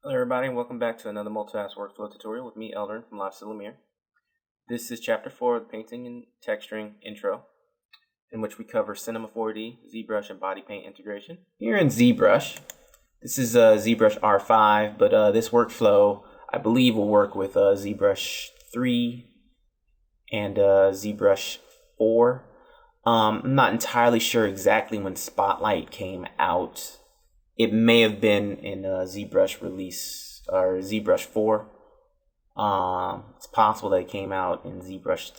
Hello everybody and welcome back to another multi-task workflow tutorial with me, Elder from Lots of Lemire. This is chapter 4 of the Painting and Texturing Intro, in which we cover Cinema 4D, Zbrush, and body paint integration. Here in Zbrush, this is Zbrush R5, but this workflow I believe will work with Zbrush 3 and Zbrush 4. I'm not entirely sure exactly when Spotlight came out. It may have been in ZBrush release or ZBrush 4. It's possible that it came out in ZBrush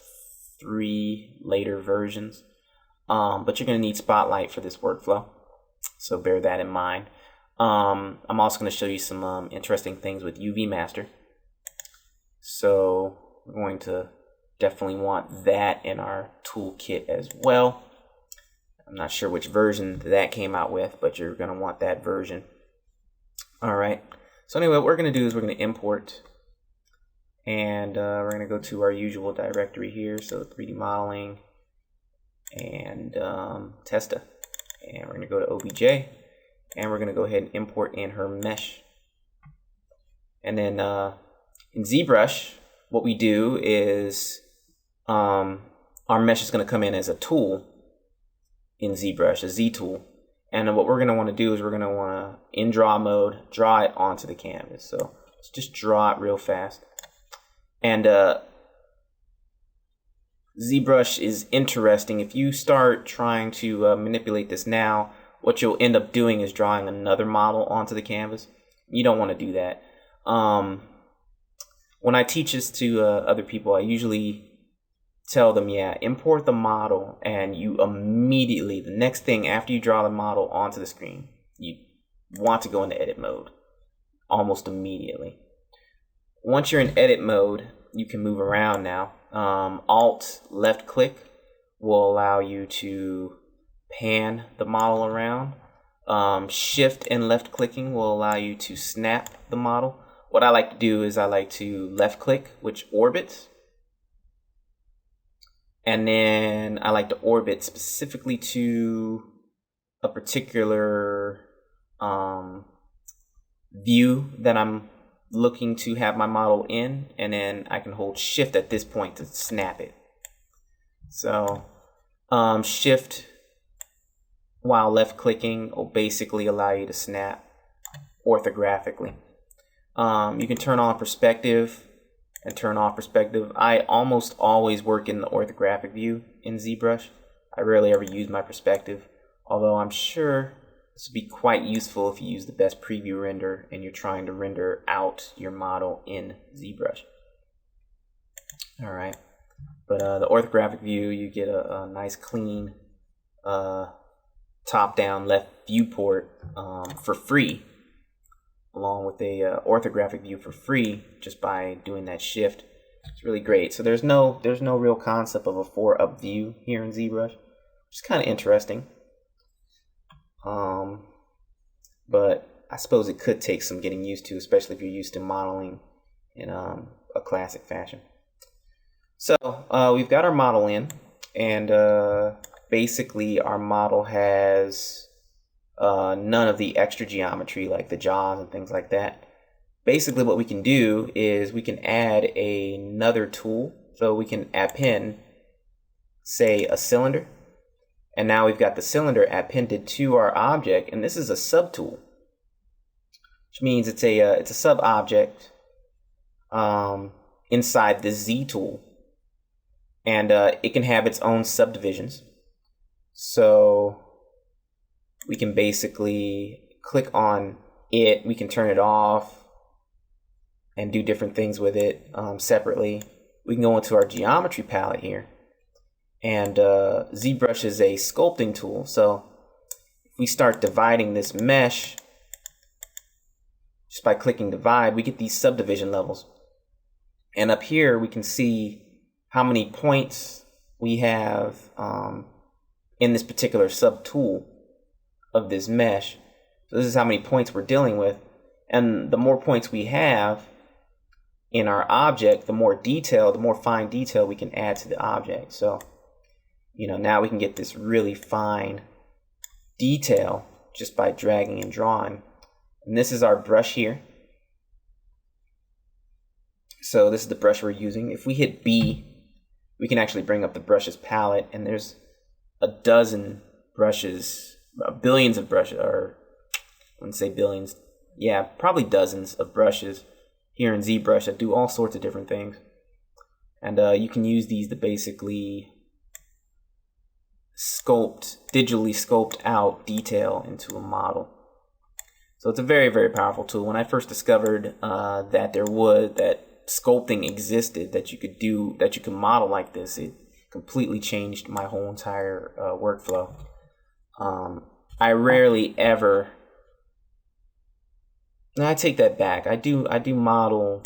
3 later versions. But you're going to need Spotlight for this workflow, so bear that in mind. I'm also going to show you some interesting things with UV Master. So we're going to definitely want that in our toolkit as well. I'm not sure which version that came out with, but you're going to want that version. All right. So anyway, what we're going to do is we're going to import, and we're going to go to our usual directory here. So 3D modeling and Testa, and we're going to go to OBJ, and we're going to go ahead and import in her mesh. And then in ZBrush, what we do is our mesh is going to come in as a tool in ZBrush, a Z tool. And what we're going to want to do is we're going to want to, in draw mode, draw it onto the canvas. So let's just draw it real fast. And ZBrush is interesting. If you start trying to manipulate this now, what you'll end up doing is drawing another model onto the canvas. You don't want to do that. When I teach this to other people, I usually tell them, yeah, import the model, and you immediately, the next thing after you draw the model onto the screen, you want to go into edit mode almost immediately. Once you're in edit mode, you can move around now. Alt left click will allow you to pan the model around. Shift and left clicking will allow you to snap the model. What I like to do is I like to left click, which orbits. And then I like to orbit specifically to a particular view that I'm looking to have my model in, and then I can hold shift at this point to snap it. So shift while left clicking will basically allow you to snap orthographically. You can turn on perspective and turn off perspective. I almost always work in the orthographic view in ZBrush. I rarely ever use my perspective, although I'm sure this would be quite useful if you use the best preview render and you're trying to render out your model in ZBrush. All right, but the orthographic view, you get a nice clean top-down left viewport for free, along with a orthographic view for free just by doing that shift. It's really great. So there's no real concept of a 4-up view here in ZBrush, which is kind of interesting. But I suppose it could take some getting used to, especially if you're used to modeling in a classic fashion. So we've got our model in, and basically our model has none of the extra geometry like the jaws and things like that. Basically what we can do is we can add another tool. So we can append, say, a cylinder, and now we've got the cylinder appended to our object, and this is a subtool, which means it's a sub object inside the Z tool, and it can have its own subdivisions. So we can basically click on it, we can turn it off and do different things with it separately. We can go into our geometry palette here, and ZBrush is a sculpting tool. So if we start dividing this mesh, just by clicking divide, we get these subdivision levels. And up here we can see how many points we have in this particular sub tool of this mesh. So this is how many points we're dealing with, and the more points we have in our object, the more detail, the more fine detail we can add to the object. So now we can get this really fine detail just by dragging and drawing. And this is our brush here. So this is the brush we're using. If we hit B, we can actually bring up the brushes palette, and there's a dozen brushes, billions of brushes, or I wouldn't say billions, yeah, probably dozens of brushes here in ZBrush that do all sorts of different things. And you can use these to basically digitally sculpt out detail into a model. So it's a very, very powerful tool. When I first discovered that sculpting existed, that you could model like this, it completely changed my whole entire workflow. I rarely ever. No, I take that back. I do model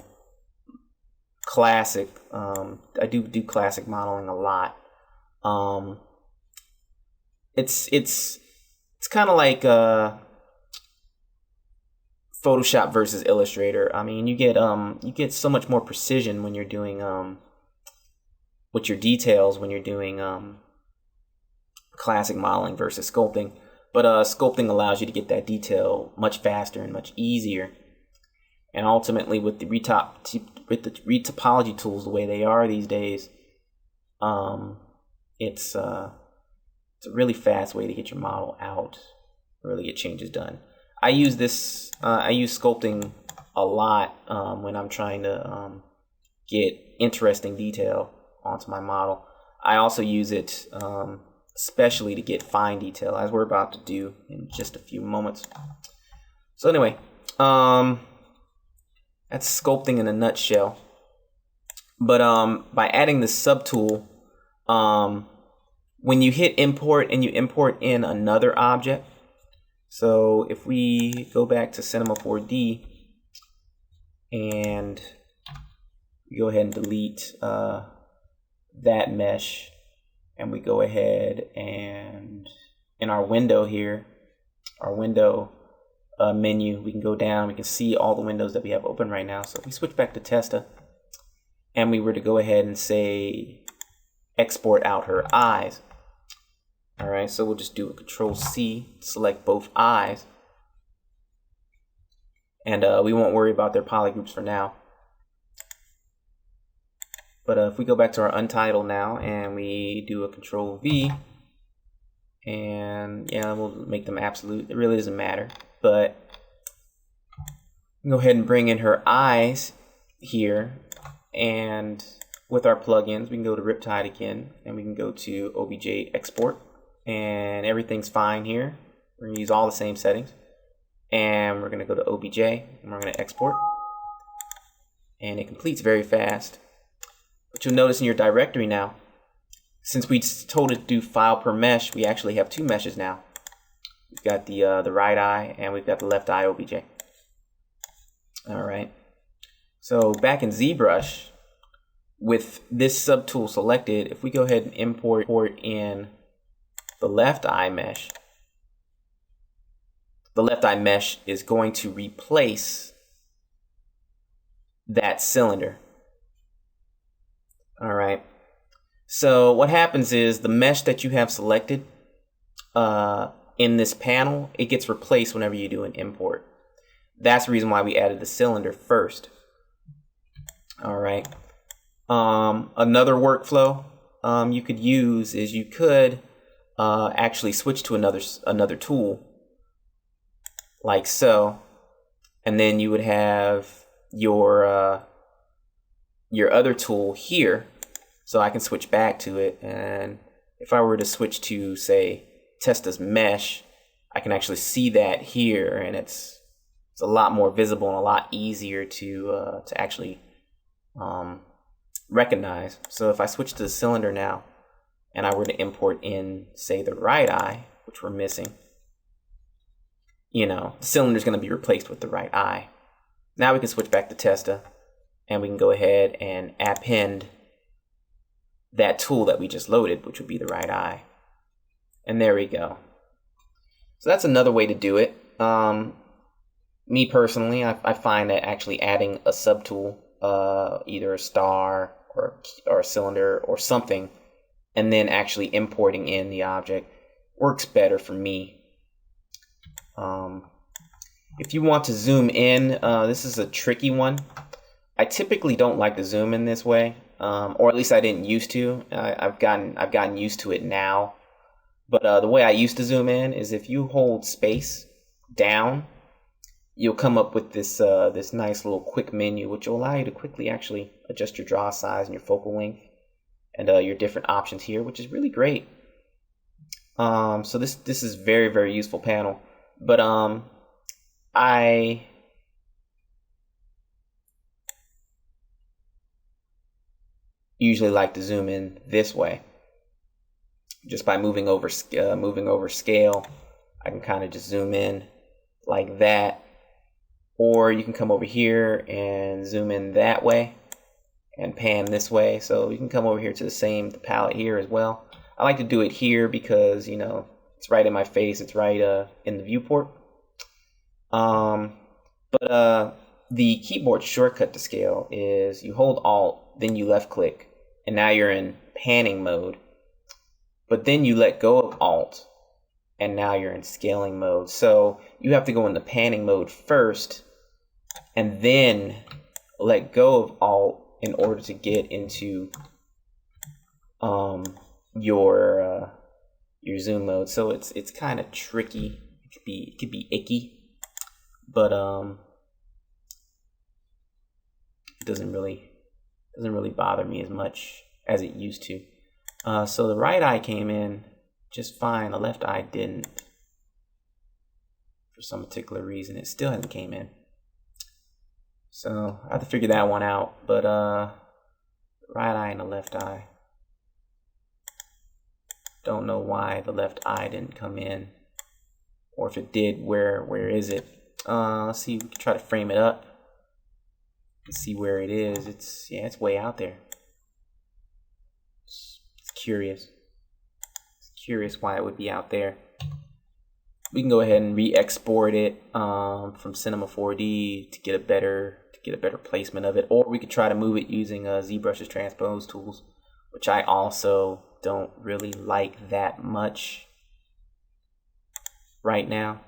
classic. I do classic modeling a lot. It's kind of like Photoshop versus Illustrator. I mean, you get so much more precision when you're doing with your details when you're doing classic modeling versus sculpting. But sculpting allows you to get that detail much faster and much easier. And ultimately, with the retopology tools the way they are these days, it's a really fast way to get your model out, really get changes done. I use sculpting a lot when I'm trying to get interesting detail onto my model. I also use it especially to get fine detail, as we're about to do in just a few moments. So anyway, that's sculpting in a nutshell. But by adding this subtool, when you hit import and you import in another object, so if we go back to Cinema 4D and go ahead and delete that mesh, and we go ahead and in our window here, our window menu, we can go down, we can see all the windows that we have open right now. So if we switch back to Testa and we were to go ahead and say export out her eyes. All right, so we'll just do a Control-C, select both eyes, and we won't worry about their polygroups for now. But if we go back to our untitled now and we do a Control-V, and yeah, we'll make them absolute. It really doesn't matter, but go ahead and bring in her eyes here, and with our plugins, we can go to Riptide again, and we can go to OBJ Export. And everything's fine here. We're going to use all the same settings. And we're going to go to OBJ and we're going to export. And it completes very fast. But you'll notice in your directory now, since we told it to do file per mesh, we actually have two meshes now. We've got the right eye and we've got the left eye OBJ. All right. So back in ZBrush, with this subtool selected, if we go ahead and import in the left eye mesh is going to replace that cylinder. All right. So what happens is the mesh that you have selected in this panel, it gets replaced whenever you do an import. That's the reason why we added the cylinder first. All right. Another workflow you could use is you could actually switch to another tool like so, and then you would have your other tool here, so I can switch back to it. And if I were to switch to, say, Testa's mesh, I can actually see that here, and it's a lot more visible and a lot easier to actually recognize. So if I switch to the cylinder now, and I were to import in, say, the right eye, which we're missing, the cylinder is going to be replaced with the right eye. Now we can switch back to Testa, and we can go ahead and append that tool that we just loaded, which would be the right eye. And there we go. So that's another way to do it. Me personally, I find that actually adding a subtool, either a star or a cylinder or something, and then actually importing in the object works better for me. If you want to zoom in, this is a tricky one. I typically don't like to zoom in this way, or at least I didn't used to. I've gotten used to it now. But the way I used to zoom in is if you hold space down, you'll come up with this this nice little quick menu, which will allow you to quickly actually adjust your draw size and your focal length and your different options here, which is really great. So this is very, very useful panel. But I usually like to zoom in this way. Just by moving over scale, I can kind of just zoom in like that. Or you can come over here and zoom in that way and pan this way. So you can come over here to the palette here as well. I like to do it here because, you know, it's right in my face. It's right in the viewport. But the keyboard shortcut to scale is you hold Alt, then you left click, and now you're in panning mode. But then you let go of Alt, and now you're in scaling mode. So you have to go into panning mode first, and then let go of Alt in order to get into your zoom mode. So it's kind of tricky. It could be icky, but it doesn't really bother me as much as it used to. So the right eye came in just fine. The left eye didn't. For some particular reason, it still hasn't came in. So I have to figure that one out. But right eye and the left eye. Don't know why the left eye didn't come in, or if it did, where is it? Let's see. We can try to frame it up and see where it is. It's way out there. It's curious. It's curious why it would be out there. We can go ahead and re-export it from Cinema 4D to get a better placement of it, or we could try to move it using Zbrush's transpose tools, which I also don't really like that much right now.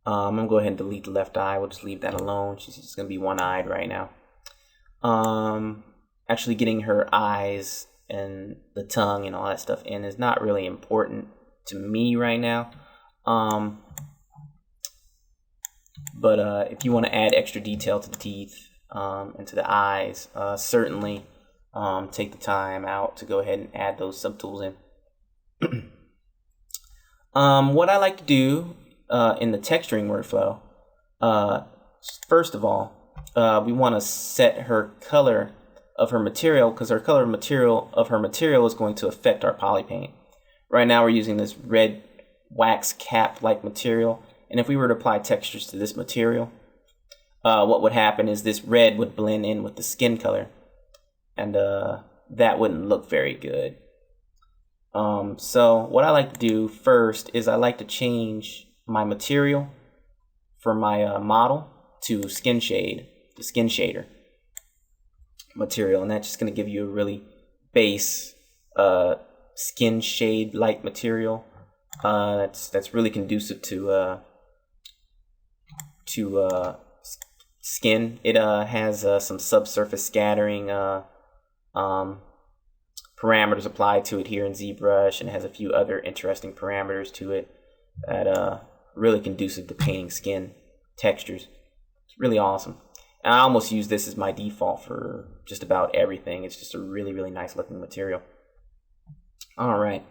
I'm gonna go ahead and delete the left eye. We'll just leave that alone. She's just gonna be one-eyed right now. Actually getting her eyes and the tongue and all that stuff in is not really important to me right now. But if you want to add extra detail to the teeth and to the eyes, certainly take the time out to go ahead and add those subtools in. What I like to do in the texturing workflow, first of all, we want to set her color of her material, because her color of her material is going to affect our poly paint. Right now we're using this red wax cap like material, and if we were to apply textures to this material, what would happen is this red would blend in with the skin color, and that wouldn't look very good. So what I like to do first is I like to change my material for my model to skin shade, the skin shader material, and that's just going to give you a really base skin shade like material that's really conducive to skin. It has some subsurface scattering parameters applied to it here in ZBrush, and has a few other interesting parameters to it that really conducive to painting skin textures. It's really awesome. And I almost use this as my default for just about everything. It's just a really, really nice looking material. All right.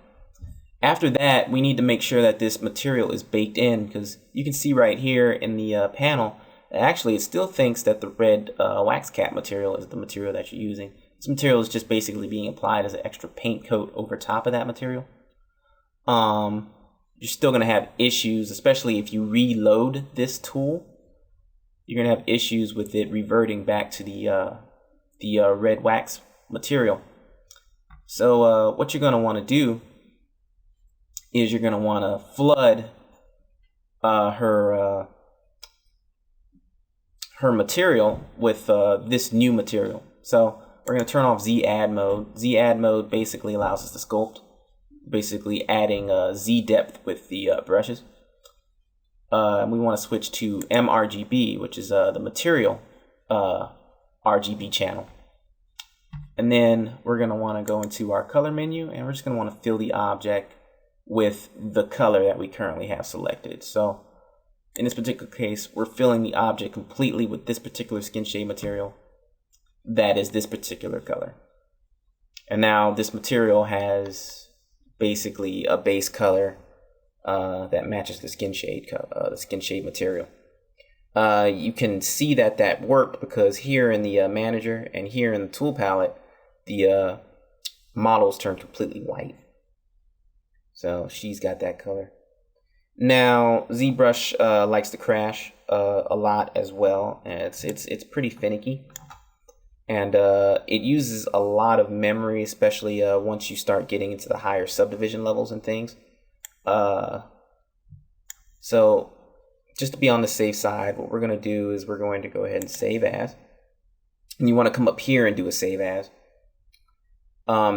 After that, we need to make sure that this material is baked in, because you can see right here in the panel, actually it still thinks that the red wax cap material is the material that you're using. This material is just basically being applied as an extra paint coat over top of that material. You're still going to have issues, especially if you reload this tool. You're going to have issues with it reverting back to the red wax material. So what you're going to want to do is you're going to want to flood her material with this new material. So we're going to turn off Z-add mode. Z-add mode basically allows us to sculpt, basically adding Z depth with the brushes. We want to switch to mRGB, which is the material RGB channel. And then we're going to want to go into our color menu, and we're just going to want to fill the object with the color that we currently have selected. So in this particular case, we're filling the object completely with this particular skin shade material that is this particular color. And now this material has basically a base color that matches the skin shade material. You can see that worked because here in the manager and here in the tool palette, the models turn completely white. So she's got that color. Now ZBrush likes to crash a lot as well, and it's pretty finicky, and it uses a lot of memory, especially once you start getting into the higher subdivision levels and things. So just to be on the safe side, what we're going to do is we're going to go ahead and save as, and you want to come up here and do a save as.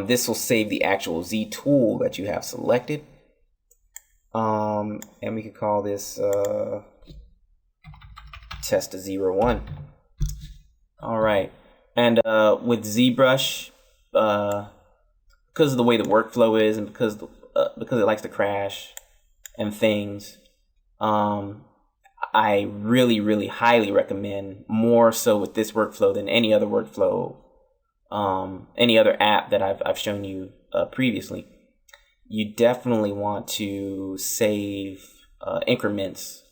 This will save the actual Z tool that you have selected. And we could call this test 01. All right. And with ZBrush, because of the way the workflow is, and because it likes to crash and things, I really highly recommend, more so with this workflow than any other workflow, any other app that I've shown you previously. You definitely want to save increments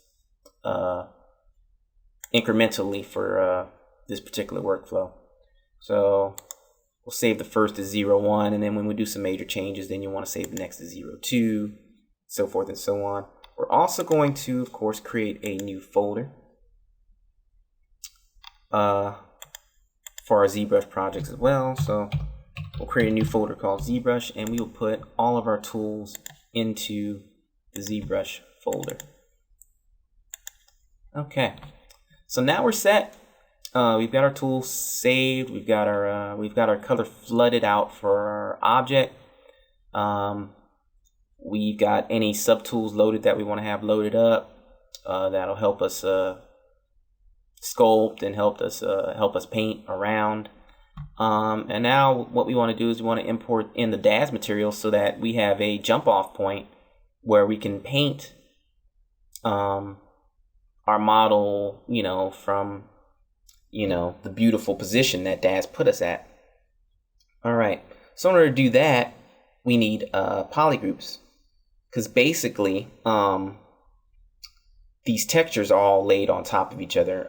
incrementally for this particular workflow. So we'll save the first to 01, and then when we do some major changes, then you want to save the next to 02, so forth and so on. We're also going to, of course, create a new folder for our ZBrush projects as well. So we'll create a new folder called ZBrush, and we will put all of our tools into the ZBrush folder. Okay, so now we're set. We've got our tools saved. We've got our color flooded out for our object. We've got any subtools loaded that we want to have loaded up. That'll help us sculpt and help us paint around. And now what we want to do is we want to import in the DAZ material so that we have a jump off point where we can paint our model, from the beautiful position that DAZ put us at. All right, so in order to do that, we need polygroups, because basically these textures are all laid on top of each other.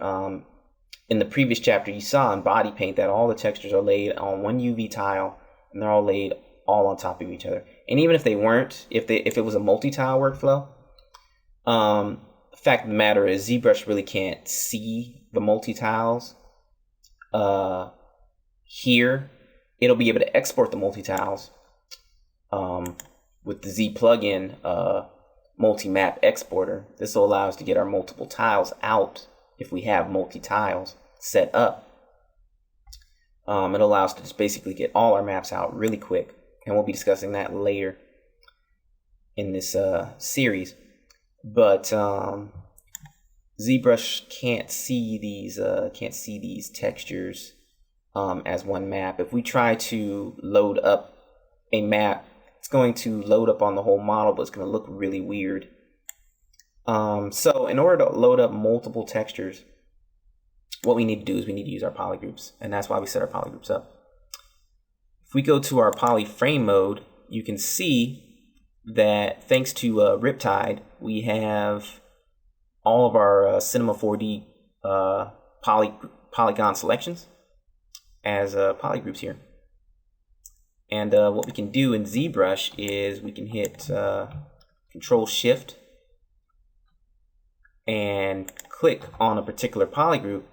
In the previous chapter, you saw in body paint that all the textures are laid on one UV tile, and they're all laid all on top of each other. And even if they weren't, if it was a multi-tile workflow, the fact of the matter is ZBrush really can't see the multi-tiles. Here, it'll be able to export the multi-tiles with the Z plugin multi-map exporter. This will allow us to get our multiple tiles out if we have multi-tiles set up. It allows us to just basically get all our maps out really quick, and we'll be discussing that later in this series. But ZBrush can't see these textures as one map. If we try to load up a map, it's going to load up on the whole model, but it's going to look really weird. So in order to load up multiple textures, what we need to do is we need to use our polygroups, and that's why we set our polygroups up. If we go to our poly frame mode, you can see that thanks to Riptide, we have all of our Cinema 4D polygon selections as polygroups here. And what we can do in ZBrush is we can hit Control Shift and click on a particular polygroup,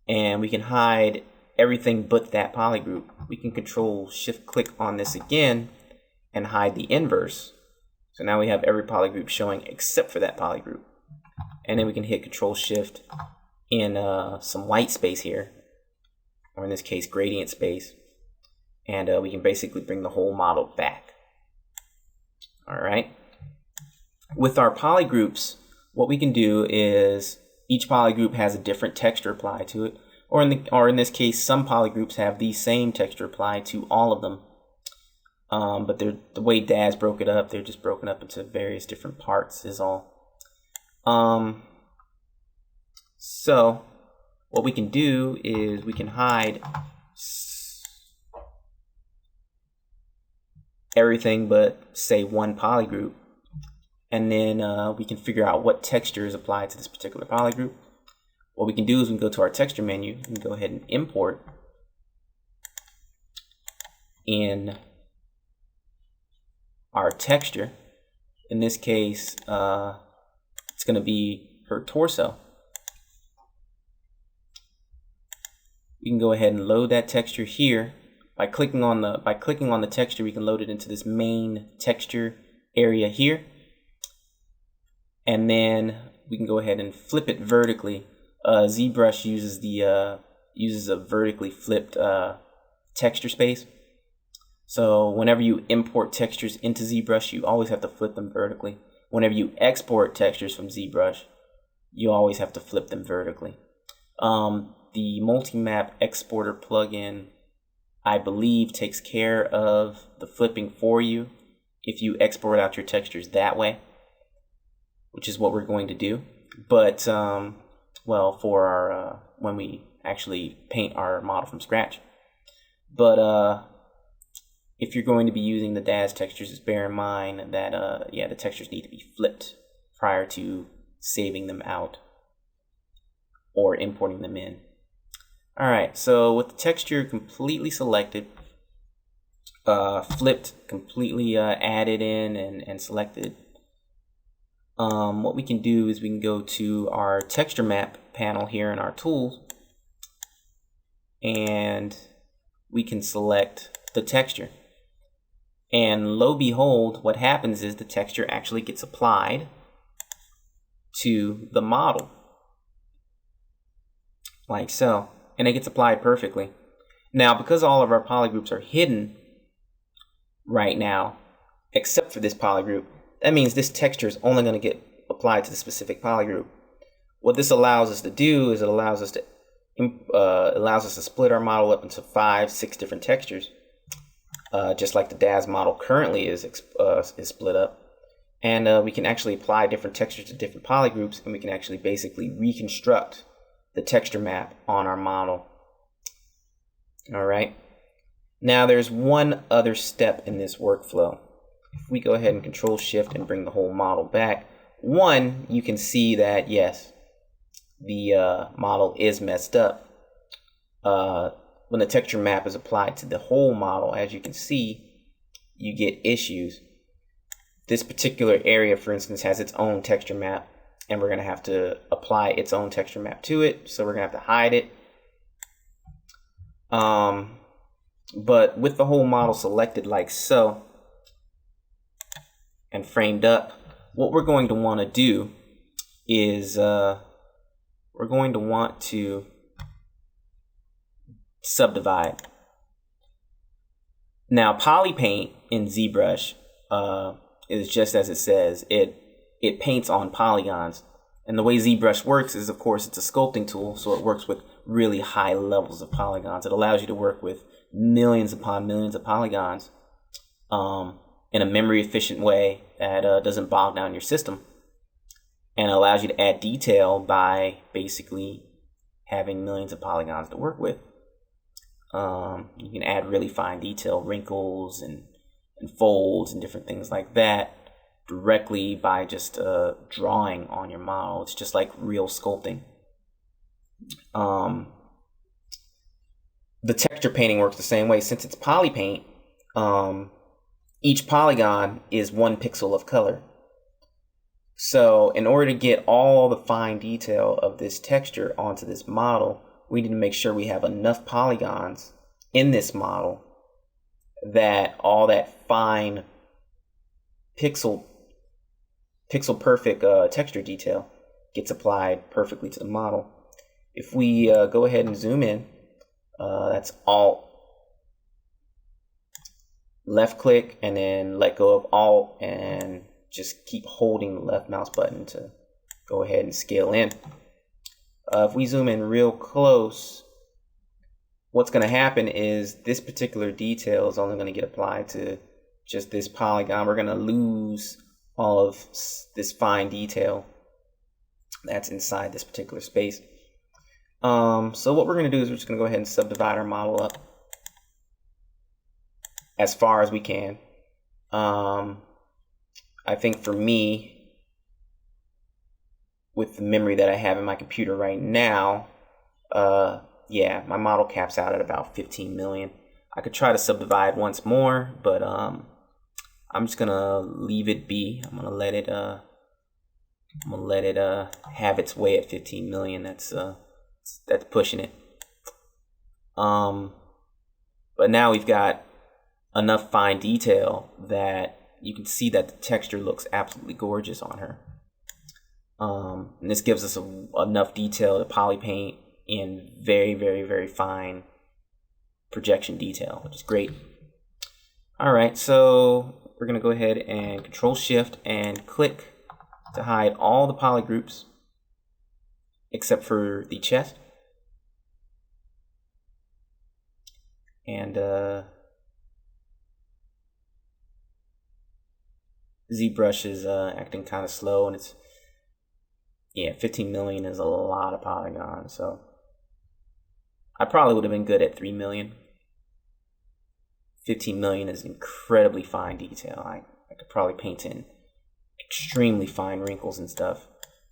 and we can hide everything but that polygroup. We can Control Shift click on this again and hide the inverse. So now we have every polygroup showing except for that polygroup. And then we can hit Control Shift in some white space here, or in this case gradient space, and we can basically bring the whole model back. All right. With our polygroups, what we can do is each polygroup has a different texture applied to it. or in this case, some polygroups have the same texture applied to all of them. But the way Daz broke it up, they're just broken up into various different parts is all. So what we can do is we can hide everything but say one polygroup, and then we can figure out what texture is applied to this particular polygroup. What we can do is we can go to our texture menu and go ahead and import in our texture. In this case, it's going to be her torso. We can go ahead and load that texture here. By clicking on the texture, we can load it into this main texture area here, and then we can go ahead and flip it vertically. Zbrush uses a vertically flipped texture space. So whenever you import textures into Zbrush, you always have to flip them vertically. Whenever you export textures from Zbrush, you always have to flip them vertically. The multi-map exporter plugin, I believe, takes care of the flipping for you if you export out your textures that way, which is what we're going to do. But well, for our when we actually paint our model from scratch. But if you're going to be using the Daz textures, just bear in mind that yeah, the textures need to be flipped prior to saving them out or importing them in. Alright, so with the texture completely selected, flipped, completely added in and selected, what we can do is we can go to our texture map panel here in our tools, and we can select the texture. And lo behold, what happens is the texture actually gets applied to the model, like so. And it gets applied perfectly. Now, because all of our polygroups are hidden right now, except for this polygroup, that means this texture is only going to get applied to the specific polygroup. What this allows us to do is it allows us to split our model up into 5-6 different textures, just like the Daz model currently is split up. And we can actually apply different textures to different polygroups, and we can actually basically reconstruct the texture map on our model. Alright, now there's one other step in this workflow. If we go ahead and Control Shift and bring the whole model back, one, you can see that yes, the model is messed up. When the texture map is applied to the whole model, as you can see, you get issues. This particular area, for instance, has its own texture map, and we're going to have to apply its own texture map to it, so we're going to have to hide it. But with the whole model selected like so, and framed up, what we're going to want to do is we're going to want to subdivide. Now, polypaint in Zbrush is just as it says. It paints on polygons, and the way Zbrush works is, of course, it's a sculpting tool, so it works with really high levels of polygons. It allows you to work with millions upon millions of polygons in a memory efficient way that doesn't bog down your system, and allows you to add detail by basically having millions of polygons to work with. You can add really fine detail, wrinkles and folds and different things like that directly by just drawing on your model. It's just like real sculpting. The texture painting works the same way. Since it's polypaint, each polygon is 1 pixel of color. So in order to get all the fine detail of this texture onto this model, we need to make sure we have enough polygons in this model that all that fine pixel perfect texture detail gets applied perfectly to the model. If we go ahead and zoom in, that's Alt, left click, and then let go of Alt, and just keep holding the left mouse button to go ahead and scale in. If we zoom in real close, what's going to happen is this particular detail is only going to get applied to just this polygon. We're going to lose all of this fine detail that's inside this particular space. So what we're going to do is we're just going to go ahead and subdivide our model up as far as we can. I think for me, with the memory that I have in my computer right now, yeah, my model caps out at about 15 million. I could try to subdivide once more, but I'm just gonna leave it be. I'm gonna let it have its way at 15 million. That's pushing it. But now we've got enough fine detail that you can see that the texture looks absolutely gorgeous on her. And this gives us enough detail to poly paint in very, very, very fine projection detail, which is great. All right, so we're gonna go ahead and Control Shift and click to hide all the poly groups except for the chest. And ZBrush is acting kind of slow, and it's, yeah, 15 million is a lot of polygons, so I probably would have been good at 3 million. 15 million is incredibly fine detail. I could probably paint in extremely fine wrinkles and stuff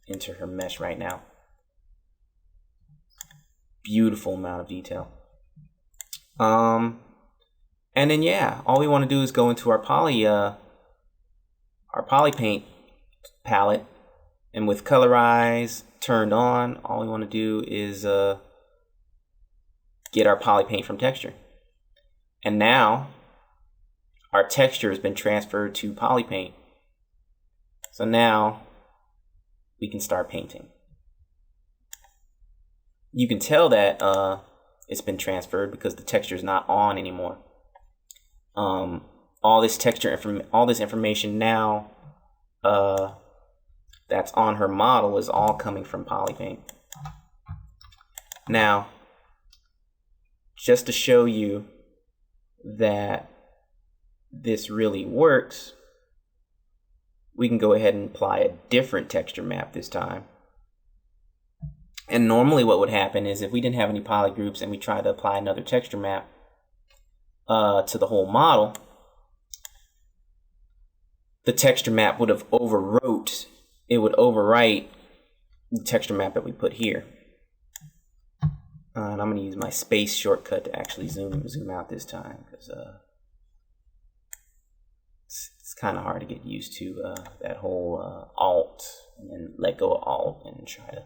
into her mesh right now. Beautiful amount of detail. And then, yeah, all we want to do is go into our poly paint palette, and with colorize turned on, all we want to do is get our poly paint from texture. And now our texture has been transferred to poly paint. So now we can start painting. You can tell that it's been transferred because the texture is not on anymore. All this information now that's on her model is all coming from Polypaint. Now, just to show you that this really works, we can go ahead and apply a different texture map this time. And normally what would happen is if we didn't have any poly groups and we tried to apply another texture map to the whole model, the texture map would have overwrote, it would overwrite the texture map that we put here. And I'm going to use my space shortcut to actually zoom out this time, because it's kind of hard to get used to that whole Alt and then let go of Alt and try to.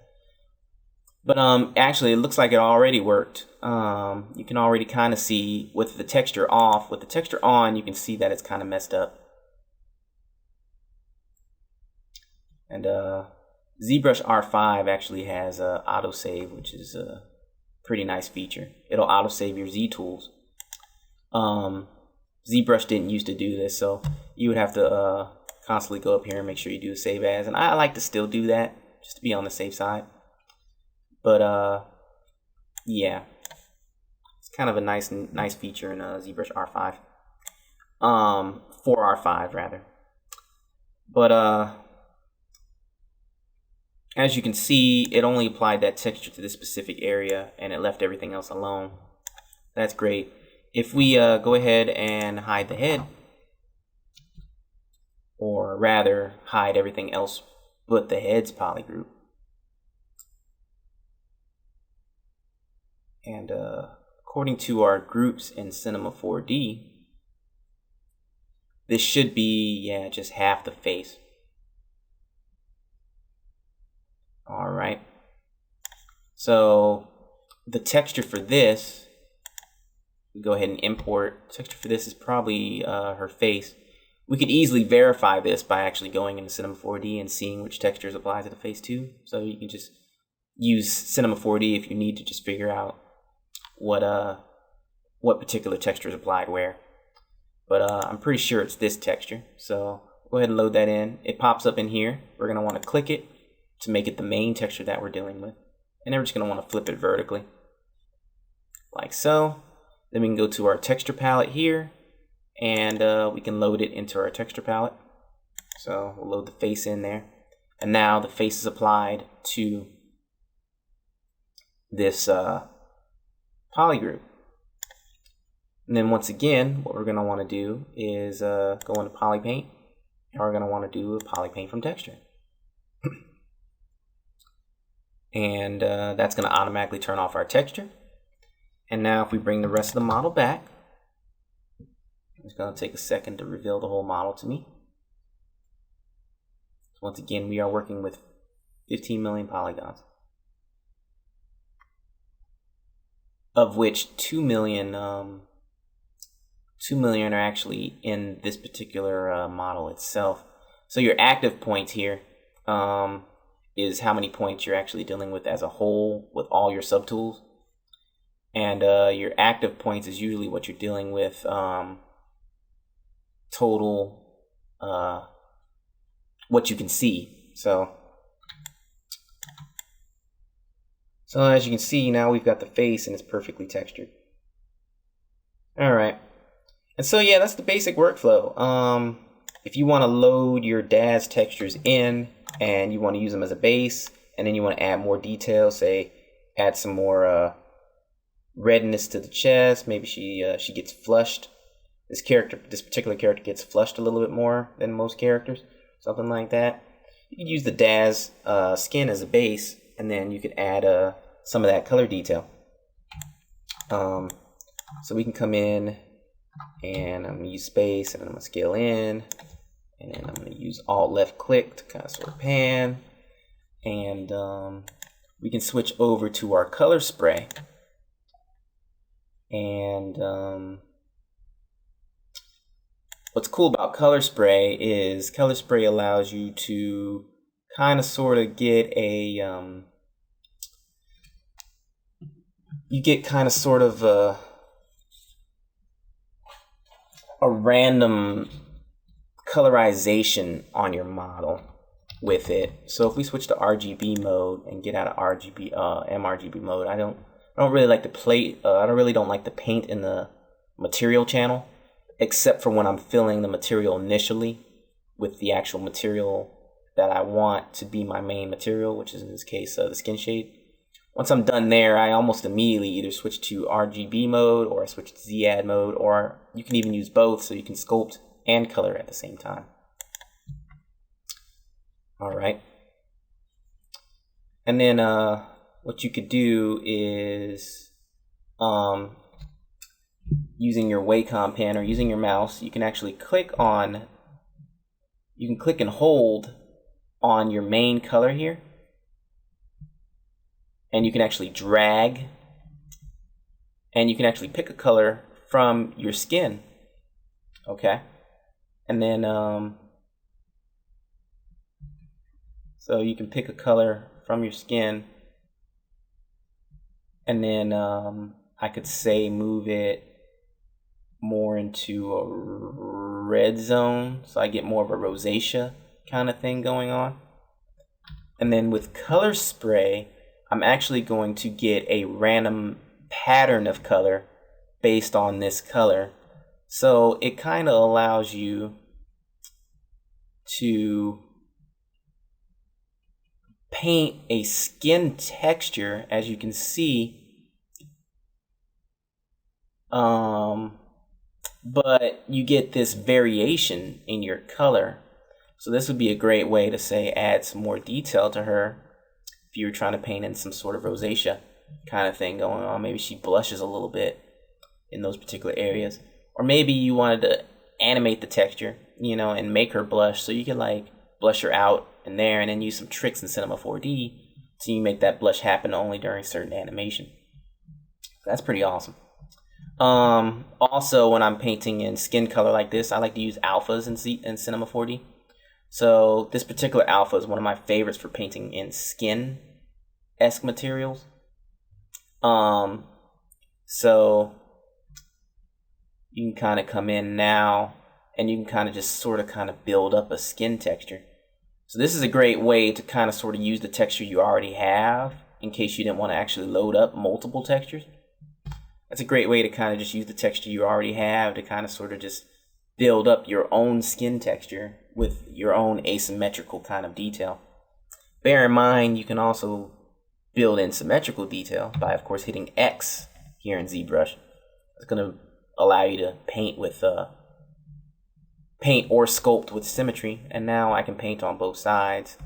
But actually, it looks like it already worked. You can already kind of see with the texture off. With the texture on, you can see that it's kind of messed up. And ZBrush R5 actually has autosave, which is a pretty nice feature. It'll autosave your Z tools. ZBrush didn't used to do this, so you would have to constantly go up here and make sure you do a save as. And I like to still do that, just to be on the safe side. But yeah, it's kind of a nice feature in ZBrush R5, 4R5 rather. But as you can see, it only applied that texture to this specific area, and it left everything else alone. That's great. If we go ahead and hide the head, or rather hide everything else but the head's poly group, and according to our groups in Cinema 4D, this should be, yeah, just half the face. All right. So the texture for this, we go ahead and import. Texture for this is probably her face. We could easily verify this by actually going into Cinema 4D and seeing which textures apply to the face too. So you can just use Cinema 4D if you need to just figure out what particular texture is applied where. But I'm pretty sure it's this texture. So go ahead and load that in. It pops up in here. We're going to want to click it to make it the main texture that we're dealing with. And then we're just going to want to flip it vertically. like so. Then we can go to our texture palette here, and we can load it into our texture palette. So we'll load the face in there, and now the face is applied to this poly group. And then once again, what we're going to want to do is go into Poly Paint, and we're going to want to do a Poly Paint from texture. And that's going to automatically turn off our texture. And now if we bring the rest of the model back, it's going to take a second to reveal the whole model to me. So once again, we are working with 15 million polygons, of which 2 million are actually in this particular model itself. So your active points here is how many points you're actually dealing with as a whole with all your subtools. And your active points is usually what you're dealing with total what you can see. So as you can see, now we've got the face and it's perfectly textured. Alright. And so yeah, that's the basic workflow. If you want to load your DAZ textures in and you want to use them as a base, and then you want to add more detail, say add some more redness to the chest, maybe she gets flushed. This particular character gets flushed a little bit more than most characters, something like that. You can use the DAZ skin as a base, and then you could add some of that color detail. So we can come in, and I'm going to use space, and I'm going to scale in, and then I'm going to use Alt left click to kind of sort of pan, and we can switch over to our color spray. And what's cool about color spray is color spray allows you to kind of sort of get a a random colorization on your model with it. So if we switch to RGB mode and get out of mRGB mode, I don't really like to don't like the paint in the material channel, except for when I'm filling the material initially with the actual material that I want to be my main material, which is in this case the skin shade. Once I'm done there, I almost immediately either switch to RGB mode or I switch to Z-add mode, or you can even use both, so you can sculpt and color at the same time. Alright. And then what you could do is using your Wacom pen or using your mouse, you can actually click and hold on your main color here, and you can actually drag, and you can actually pick a color from your skin. Okay, and then so you can pick a color from your skin, and then I could say move it more into a red zone, so I get more of a rosacea kind of thing going on. And then with color spray, I'm actually going to get a random pattern of color based on this color. So it kind of allows you to paint a skin texture, as you can see, but you get this variation in your color. So this would be a great way to say add some more detail to her if you were trying to paint in some sort of rosacea kind of thing going on. Maybe she blushes a little bit in those particular areas, or maybe you wanted to animate the texture, you know, and make her blush, so you can like blush her out in there and then use some tricks in Cinema 4D so you make that blush happen only during certain animation. That's pretty awesome. Also, when I'm painting in skin color like this, I like to use alphas in Cinema 4D. So this particular alpha is one of my favorites for painting in skin-esque materials. So you can kind of come in now and you can kind of just sort of kind of build up a skin texture. So this is a great way to kind of sort of use the texture you already have in case you didn't want to actually load up multiple textures. that's a great way to kind of just use the texture you already have to kind of sort of just build up your own skin texture with your own asymmetrical kind of detail. Bear in mind, you can also build in symmetrical detail by, of course, hitting X here in ZBrush. It's going to allow you to paint with paint or sculpt with symmetry, and now I can paint on both sides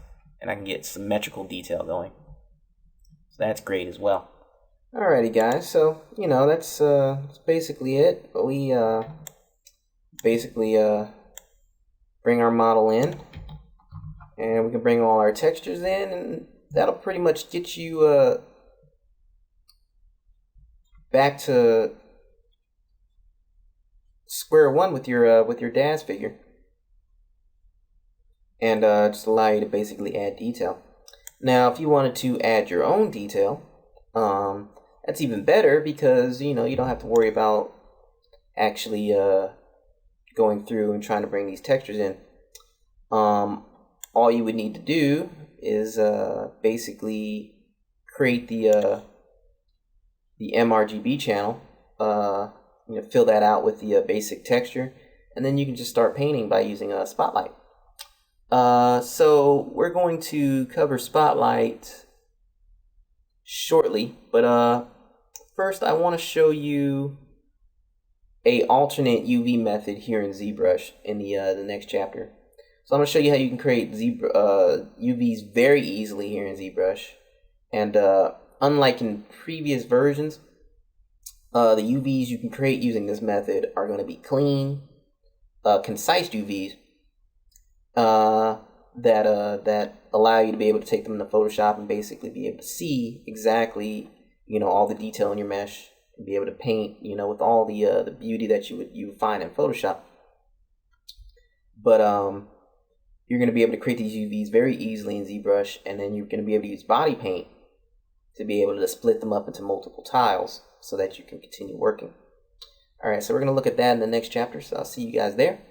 and I can get symmetrical detail going. So that's great as well. Alrighty guys, so that's basically it. We basically bring our model in, and we can bring all our textures in, and that'll pretty much get you back to square one with your Daz figure, and just allow you to basically add detail. Now, if you wanted to add your own detail, that's even better, because you don't have to worry about actually going through and trying to bring these textures in. All you would need to do is basically create the mRGB channel, fill that out with the basic texture, and then you can just start painting by using a Spotlight. So we're going to cover Spotlight shortly, but first I want to show you a alternate UV method here in ZBrush in the next chapter. So I'm going to show you how you can create UVs very easily here in ZBrush, and unlike in previous versions, the UVs you can create using this method are going to be clean, concise UVs that allow you to be able to take them into Photoshop and basically be able to see exactly all the detail in your mesh, and be able to paint with all the beauty that you would find in Photoshop. But you're going to be able to create these UVs very easily in ZBrush, and then you're going to be able to use body paint to be able to split them up into multiple tiles so that you can continue working. Alright, so we're going to look at that in the next chapter, so I'll see you guys there.